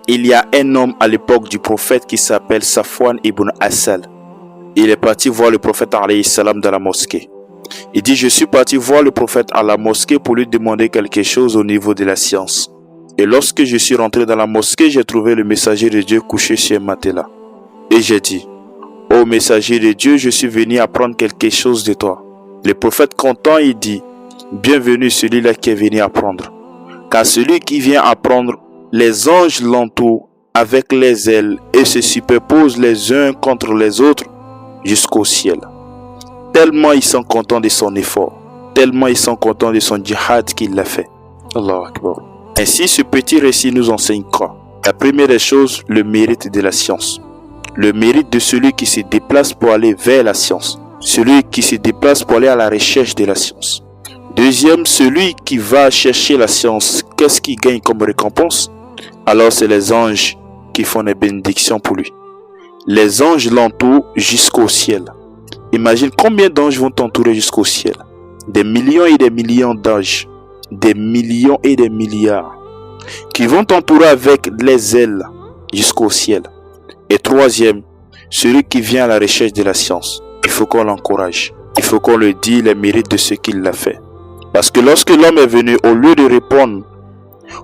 il y a un homme à l'époque du prophète qui s'appelle Safwan ibn Assal. Il est parti voir le prophète alayhi salam dans la mosquée. Il dit, je suis parti voir le prophète à la mosquée pour lui demander quelque chose au niveau de la science. Et lorsque je suis rentré dans la mosquée, j'ai trouvé le messager de Dieu couché sur un matelas. Et j'ai dit, ô messager de Dieu, je suis venu apprendre quelque chose de toi. Le prophète content, il dit, bienvenue celui-là qui est venu apprendre. Car celui qui vient apprendre, les anges l'entourent avec les ailes et se superposent les uns contre les autres jusqu'au ciel. Tellement ils sont contents de son effort, tellement ils sont contents de son djihad qu'il a fait. Allahu Akbar. Ainsi, ce petit récit nous enseigne quoi? La première des choses, le mérite de la science. Le mérite de celui qui se déplace pour aller vers la science. Celui qui se déplace pour aller à la recherche de la science. Deuxième, celui qui va chercher la science, qu'est-ce qu'il gagne comme récompense? Alors c'est les anges qui font des bénédictions pour lui. Les anges l'entourent jusqu'au ciel. Imagine combien d'anges vont t'entourer jusqu'au ciel. Des millions et des millions d'anges. Des millions et des milliards. Qui vont t'entourer avec les ailes jusqu'au ciel. Et troisième, celui qui vient à la recherche de la science. Il faut qu'on l'encourage. Il faut qu'on lui dise les mérites de ce qu'il a fait. Parce que lorsque l'homme est venu, au lieu de répondre,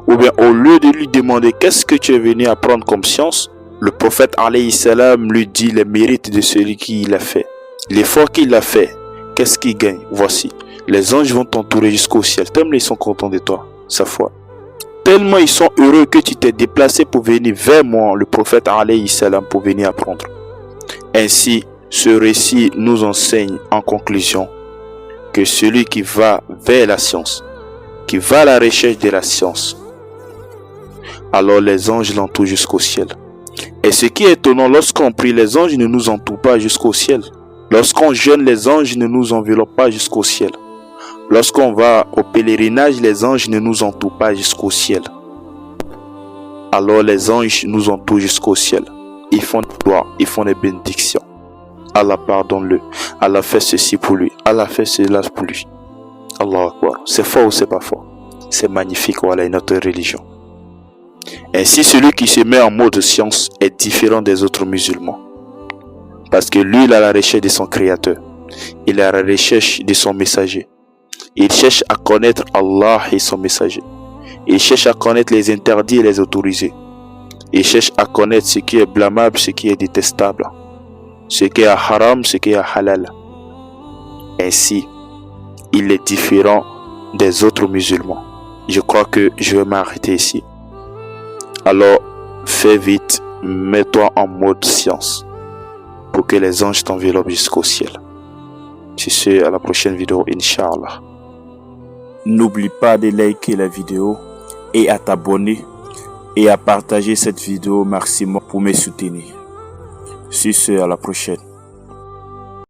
ou bien au lieu de lui demander qu'est-ce que tu es venu apprendre comme science, le prophète alayhi salam lui dit les mérites de celui qui l'a fait. L'effort qu'il a fait, qu'est-ce qu'il gagne? Voici, les anges vont t'entourer jusqu'au ciel. Tellement ils sont contents de toi, sa foi. Tellement ils sont heureux que tu t'es déplacé pour venir vers moi, le prophète alayhi salam, pour venir apprendre. Ainsi, ce récit nous enseigne en conclusion que celui qui va vers la science, qui va à la recherche de la science, alors les anges l'entourent jusqu'au ciel. Et ce qui est étonnant, lorsqu'on prie, les anges ne nous entourent pas jusqu'au ciel. Lorsqu'on jeûne, les anges ne nous enveloppent pas jusqu'au ciel. Lorsqu'on va au pèlerinage, les anges ne nous entourent pas jusqu'au ciel. Alors les anges nous entourent jusqu'au ciel. Ils font des gloires, ils font des bénédictions. Allah pardonne-le. Allah fait ceci pour lui. Allah fait cela pour lui. Allahu Akbar. C'est fort ou c'est pas fort? C'est magnifique, voilà notre religion. Ainsi, celui qui se met en mode science est différent des autres musulmans. Parce que lui, il est à la recherche de son créateur. Il est à la recherche de son messager. Il cherche à connaître Allah et son messager. Il cherche à connaître les interdits et les autorisés. Il cherche à connaître ce qui est blâmable, ce qui est détestable. Ce qui est haram, ce qui est halal. Ainsi, il est différent des autres musulmans. Je crois que je vais m'arrêter ici. Alors, fais vite, mets-toi en mode science pour que les anges t'enveloppent jusqu'au ciel. C'est ce, à la prochaine vidéo, Inch'Allah. N'oublie pas de liker la vidéo et à t'abonner et à partager cette vidéo maximum pour me soutenir. C'est ce, à la prochaine.